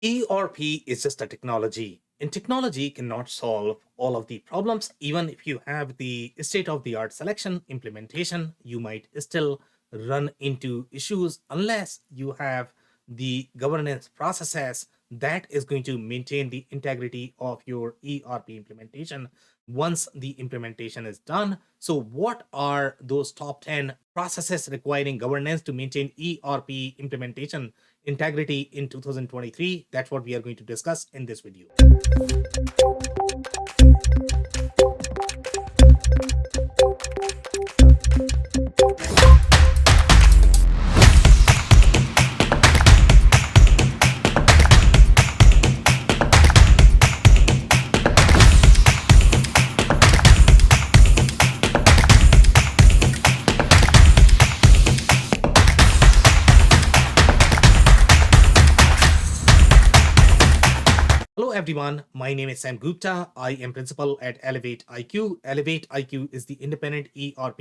ERP is just a technology, and technology cannot solve all of the problems. Even if you have the state of the art selection implementation, you might still run into issues unless you have the governance processes that is going to maintain the integrity of your ERP implementation once the implementation is done. So, what are those top 10 processes requiring governance to maintain ERP implementation integrity in 2023? That's what we are going to discuss in this video. Hello everyone, my name is Sam Gupta. I am principal at Elevate IQ. Elevate IQ is the independent ERP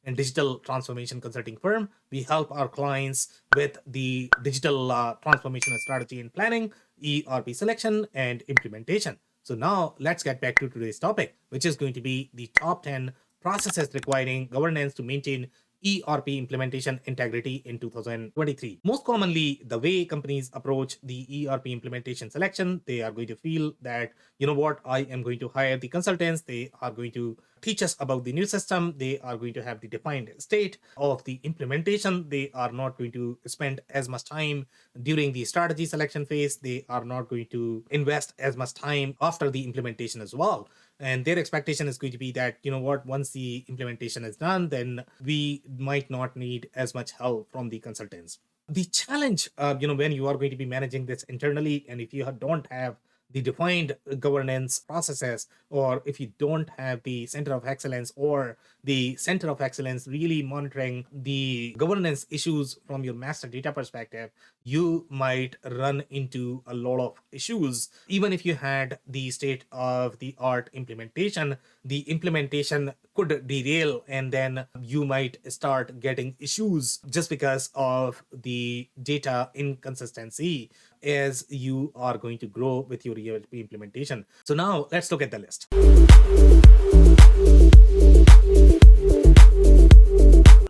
and digital transformation consulting firm. We help our clients with the digital transformation strategy and planning, ERP selection, and implementation. So now let's get back to today's topic, which is going to be the top 10 processes requiring governance to maintain ERP implementation integrity in 2023. Most commonly, the way companies approach the ERP implementation selection, they are going to feel that, you know what, I am going to hire the consultants. They are going to teach us about the new system. They are going to have the defined state of the implementation. They are not going to spend as much time during the strategy selection phase. They are not going to invest as much time after the implementation as well, and their expectation is going to be that, you know what, once the implementation is done, then we might not need as much help from the consultants. The challenge, when you are going to be managing this internally, and if you don't have the defined governance processes, or if you don't have the center of excellence or the center of excellence really monitoring the governance issues from your master data perspective, you might run into a lot of issues. Even if you had the state of the art implementation, the implementation could derail, and then you might start getting issues just because of the data inconsistency as you are going to grow with your ERP implementation. So now let's look at the list.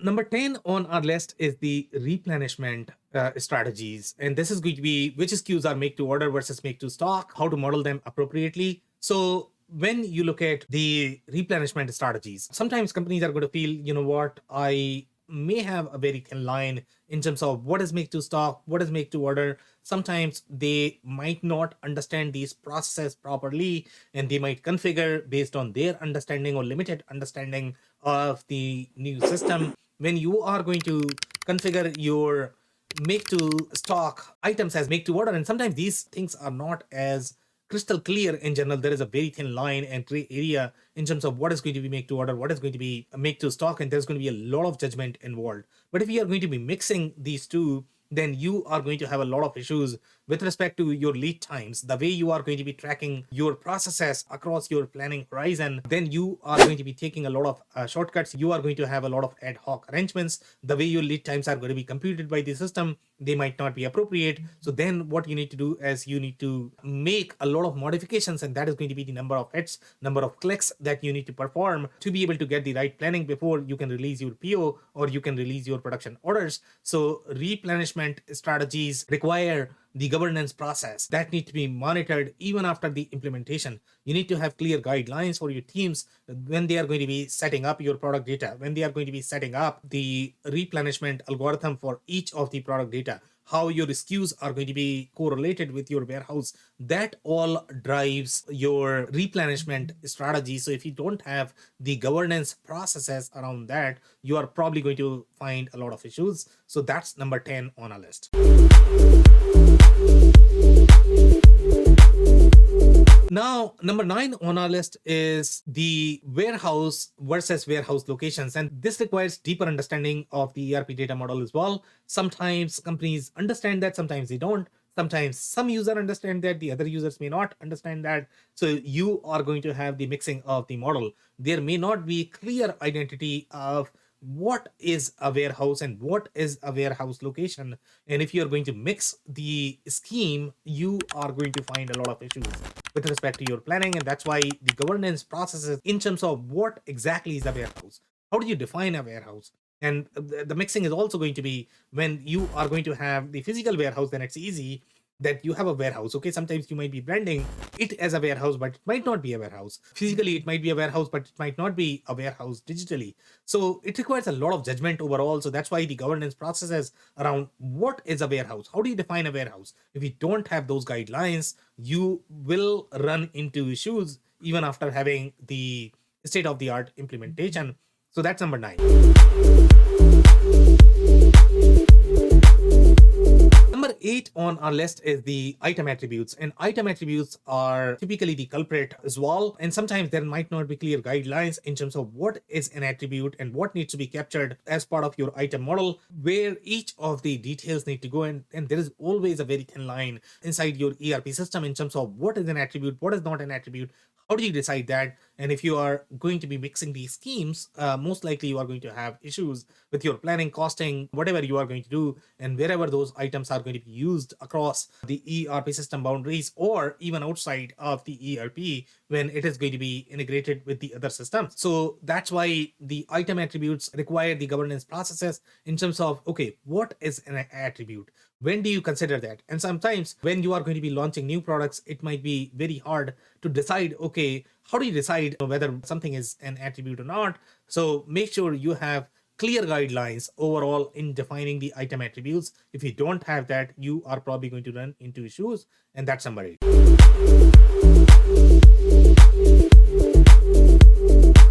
Number 10 on our list is the replenishment strategies. And this is going to be which SKUs are make to order versus make to stock, how to model them appropriately. So when you look at the replenishment strategies, sometimes companies are going to feel, you know what, I may have a very thin line in terms of what is make to stock, what is make to order. Sometimes they might not understand these processes properly, and they might configure based on their understanding or limited understanding of the new system. When you are going to configure your make to stock items as make to order, and sometimes these things are not as crystal clear in general. There is a very thin line and gray area in terms of what is going to be make to order, what is going to be make to stock, and there's going to be a lot of judgment involved. But if you are going to be mixing these two, then you are going to have a lot of issues with respect to your lead times, the way you are going to be tracking your processes across your planning horizon. Then you are going to be taking a lot of shortcuts. You are going to have a lot of ad hoc arrangements. The way your lead times are going to be computed by the system, they might not be appropriate. So then what you need to do is you need to make a lot of modifications, and that is going to be the number of hits, number of clicks that you need to perform to be able to get the right planning before you can release your PO or you can release your production orders. So replenishment strategies require the governance process that need to be monitored even after the implementation. You need to have clear guidelines for your teams when they are going to be setting up your product data, when they are going to be setting up the replenishment algorithm for each of the product data, how your SKUs are going to be correlated with your warehouse. That all drives your replenishment strategy. So if you don't have the governance processes around that, you are probably going to find a lot of issues. So that's number 10 on our list. Now, number 9 on our list is the warehouse versus warehouse locations. And this requires deeper understanding of the ERP data model as well. Sometimes companies understand that, sometimes they don't. Sometimes some user understand that, the other users may not understand that. So you are going to have the mixing of the model. There may not be clear identity of what is a warehouse and what is a warehouse location. And if you're going to mix the scheme, you are going to find a lot of issues with respect to your planning. And that's why the governance processes in terms of what exactly is a warehouse. How do you define a warehouse? And the mixing is also going to be when you are going to have the physical warehouse, then it's easy that you have a warehouse. Okay, sometimes you might be branding it as a warehouse, but it might not be a warehouse. Physically, it might be a warehouse, but it might not be a warehouse digitally. So it requires a lot of judgment overall. So that's why the governance processes around what is a warehouse. How do you define a warehouse? If you don't have those guidelines, you will run into issues even after having the state-of-the-art implementation. So that's number 9. Number 8 on our list is the item attributes, and item attributes are typically the culprit as well. And sometimes there might not be clear guidelines in terms of what is an attribute and what needs to be captured as part of your item model, where each of the details need to go in. And there is always a very thin line inside your ERP system in terms of what is an attribute, what is not an attribute. How do you decide that? And if you are going to be mixing these schemes, most likely you are going to have issues with your planning, costing, whatever you are going to do, and wherever those items are going to be used across the ERP system boundaries or even outside of the ERP when it is going to be integrated with the other systems. So that's why the item attributes require the governance processes in terms of, okay, what is an attribute? When do you consider that? And sometimes when you are going to be launching new products, it might be very hard to decide, okay, how do you decide whether something is an attribute or not? So make sure you have clear guidelines overall in defining the item attributes. If you don't have that, you are probably going to run into issues, and that's number 8.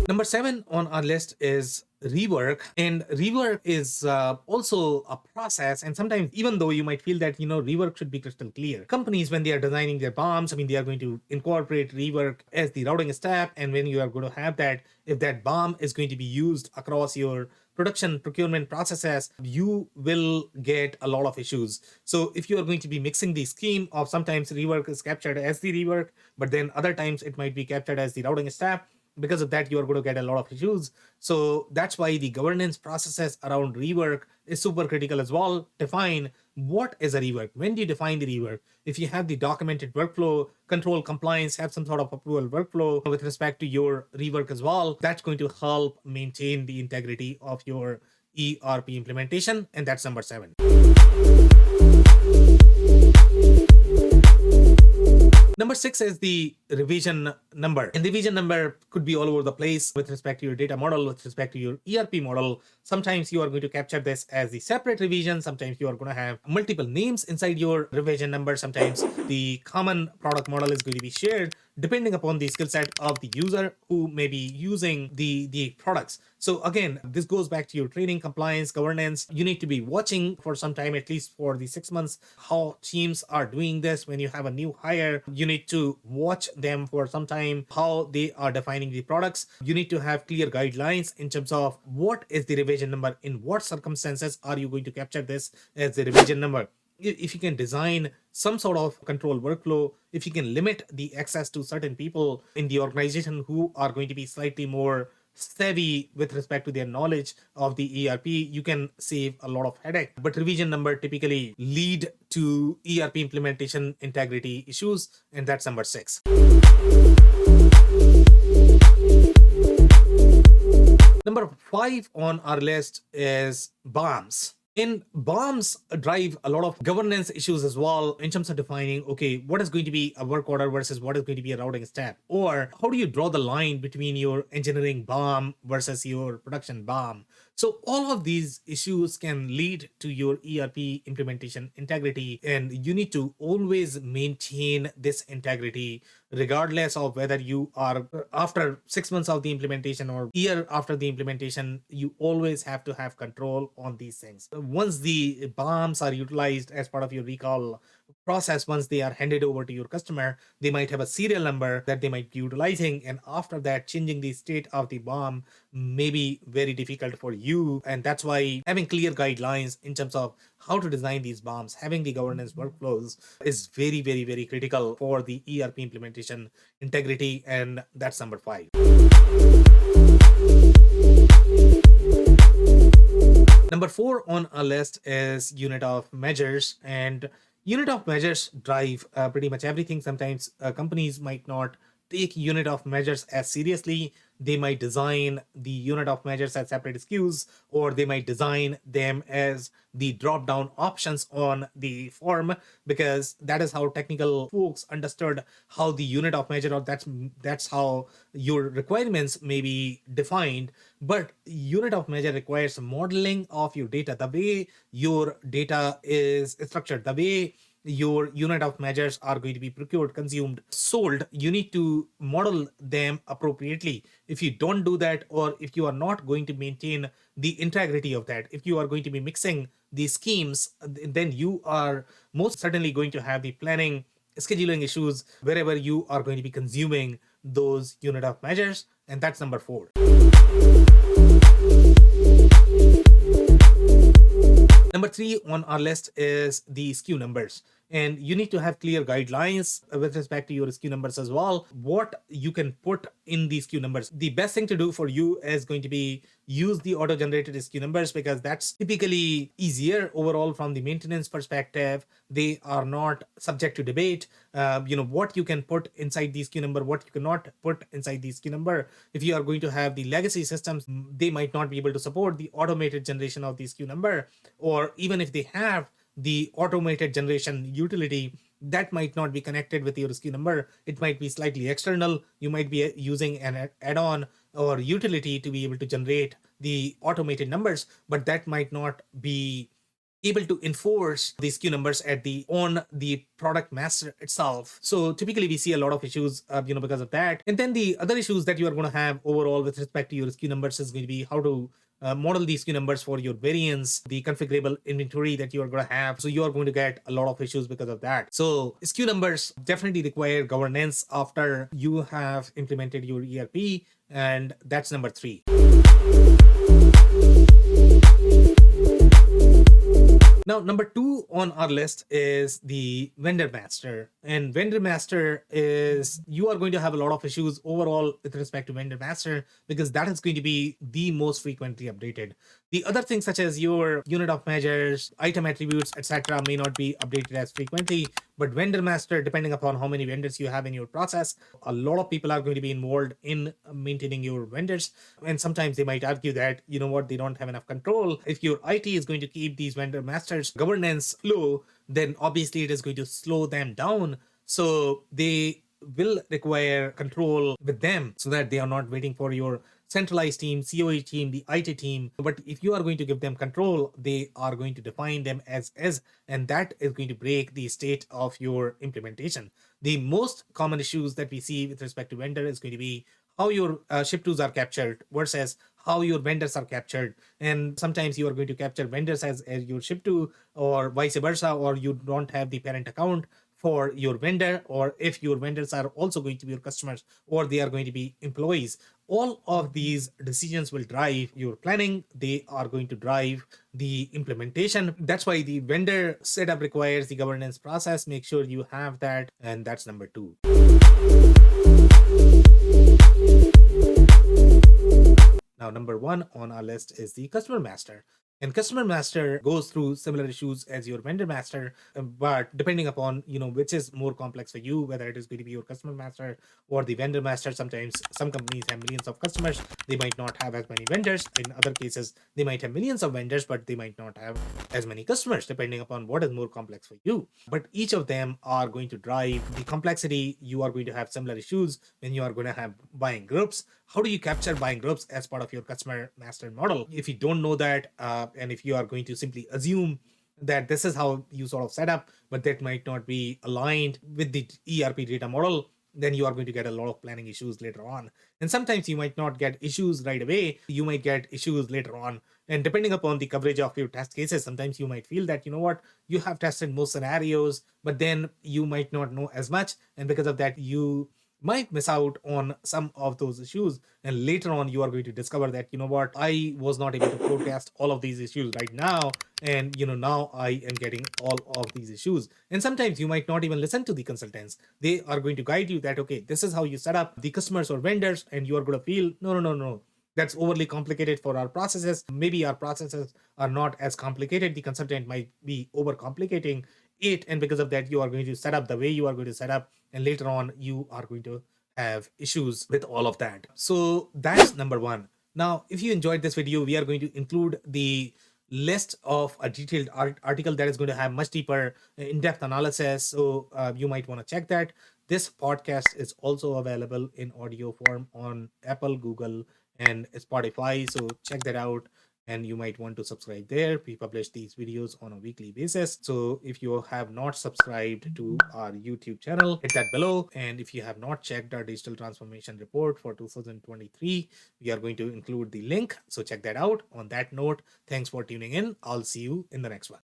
Number 7 on our list is rework, and rework is also a process. And sometimes, even though you might feel that rework should be crystal clear, companies, when they are designing their bombs, they are going to incorporate rework as the routing step. And when you are going to have that, if that bomb is going to be used across your production procurement processes, you will get a lot of issues. So if you are going to be mixing the scheme of, sometimes rework is captured as the rework, but then other times it might be captured as the routing step, because of that you are going to get a lot of issues. So that's why the governance processes around rework is super critical as well. Define what is a rework. When do you define the rework? If you have the documented workflow, control compliance, have some sort of approval workflow with respect to your rework as well, that's going to help maintain the integrity of your ERP implementation. And that's number 7. Number 6 is the revision number. And revision number could be all over the place with respect to your data model, with respect to your ERP model. Sometimes you are going to capture this as the separate revision. Sometimes you are going to have multiple names inside your revision number. Sometimes the common product model is going to be shared depending upon the skill set of the user who may be using the products. So again, this goes back to your training, compliance, governance. You need to be watching for some time, at least for the 6 months, how teams are doing this. When you have a new hire, you need to watch them for some time, how they are defining the products. You need to have clear guidelines in terms of what is the revision number, in what circumstances are you going to capture this as the revision number. If you can design some sort of control workflow, if you can limit the access to certain people in the organization who are going to be slightly more savvy with respect to their knowledge of the ERP, you can save a lot of headache. But revision number typically lead to ERP implementation integrity issues, and that's number 6. Number 5 on our list is bombs. And bombs drive a lot of governance issues as well in terms of defining, okay, what is going to be a work order versus what is going to be a routing step? Or how do you draw the line between your engineering bomb versus your production bomb? So all of these issues can lead to your ERP implementation integrity, and you need to always maintain this integrity regardless of whether you are after 6 months of the implementation or year after the implementation. You always have to have control on these things. Once the bombs are utilized as part of your recall process, once they are handed over to your customer, they might have a serial number that they might be utilizing, and after that, changing the state of the bomb may be very difficult for you. And that's why having clear guidelines in terms of how to design these bombs, having the governance workflows is very, very, very critical for the ERP implementation integrity. And that's number 5. Number 4 on our list is unit of measures, and unit of measures drive pretty much everything. Sometimes companies might not take unit of measures as seriously. They might design the unit of measures as separate SKUs, or they might design them as the drop down options on the form, because that is how technical folks understood how the unit of measure, or that's how your requirements may be defined. But unit of measure requires modeling of your data, the way your data is structured, the way your unit of measures are going to be procured, consumed, sold. You need to model them appropriately. If you don't do that, or if you are not going to maintain the integrity of that, if you are going to be mixing these schemes, then you are most certainly going to have the planning, scheduling issues wherever you are going to be consuming those unit of measures. And that's number 4. Number 3 on our list is the SKU numbers. And you need to have clear guidelines with respect to your SKU numbers as well. What you can put in these SKU numbers. The best thing to do for you is going to be use the auto-generated SKU numbers, because that's typically easier overall from the maintenance perspective. They are not subject to debate. What you can put inside the SKU number, what you cannot put inside the SKU number. If you are going to have the legacy systems, they might not be able to support the automated generation of the SKU number, or even if they have the automated generation utility, that might not be connected with your SKU number. It might be slightly external. You might be using an add-on or utility to be able to generate the automated numbers, but that might not be able to enforce the SKU numbers on the product master itself. So typically we see a lot of issues because of that. And then the other issues that you are going to have overall with respect to your SKU numbers is going to be how to model these SKU numbers for your variants, the configurable inventory that you are going to have. So you are going to get a lot of issues because of that. So SKU numbers definitely require governance after you have implemented your ERP, and that's number 3. Now, number 2 on our list is the vendor master. And vendor master is, you are going to have a lot of issues overall with respect to vendor master, because that is going to be the most frequently updated. The other things such as your unit of measures, item attributes, etc. may not be updated as frequently, but vendor master, depending upon how many vendors you have in your process, a lot of people are going to be involved in maintaining your vendors. And sometimes they might argue that, they don't have enough control. If your IT is going to keep these vendor masters governance flow, then obviously it is going to slow them down. So they will require control with them, so that they are not waiting for your centralized team, COE team, the IT team. But if you are going to give them control, they are going to define them as is, and that is going to break the state of your implementation. The most common issues that we see with respect to vendor is going to be how your ship tos are captured versus how your vendors are captured. And sometimes you are going to capture vendors as your ship to, or vice versa, or you don't have the parent account for your vendor, or if your vendors are also going to be your customers, or they are going to be employees. All of these decisions will drive your planning. They are going to drive the implementation. That's why the vendor setup requires the governance process. Make sure you have that, and that's number 2. Now, number 1 on our list is the customer master. And customer master goes through similar issues as your vendor master, but depending upon which is more complex for you, whether it is going to be your customer master or the vendor master. Sometimes some companies have millions of customers, they might not have as many vendors. In other cases, they might have millions of vendors, but they might not have as many customers, depending upon what is more complex for you. But each of them are going to drive the complexity. You are going to have similar issues when you are going to have buying groups. How do you capture buying groups as part of your customer master model? If you don't know that, and if you are going to simply assume that this is how you sort of set up, but that might not be aligned with the ERP data model, then you are going to get a lot of planning issues later on. And sometimes you might not get issues right away. You might get issues later on. And depending upon the coverage of your test cases, sometimes you might feel that, you have tested most scenarios, but then you might not know as much. And because of that, you might miss out on some of those issues, and later on you are going to discover that I was not able to forecast all of these issues right now, and now I am getting all of these issues. And sometimes you might not even listen to the consultants. They are going to guide you that, okay, this is how you set up the customers or vendors, and you are going to feel no, that's overly complicated for our processes. Maybe our processes are not as complicated. The consultant might be overcomplicating it. And because of that, you are going to set up the way you are going to set up. And later on, you are going to have issues with all of that. So that's number one. Now, if you enjoyed this video, we are going to include the list of a detailed article that is going to have much deeper in-depth analysis. So you might want to check that. This podcast is also available in audio form on Apple, Google, and Spotify. So check that out. And you might want to subscribe there. We publish these videos on a weekly basis. So if you have not subscribed to our YouTube channel, hit that below. And if you have not checked our digital transformation report for 2023, we are going to include the link. So check that out. On that note, thanks for tuning in. I'll see you in the next one.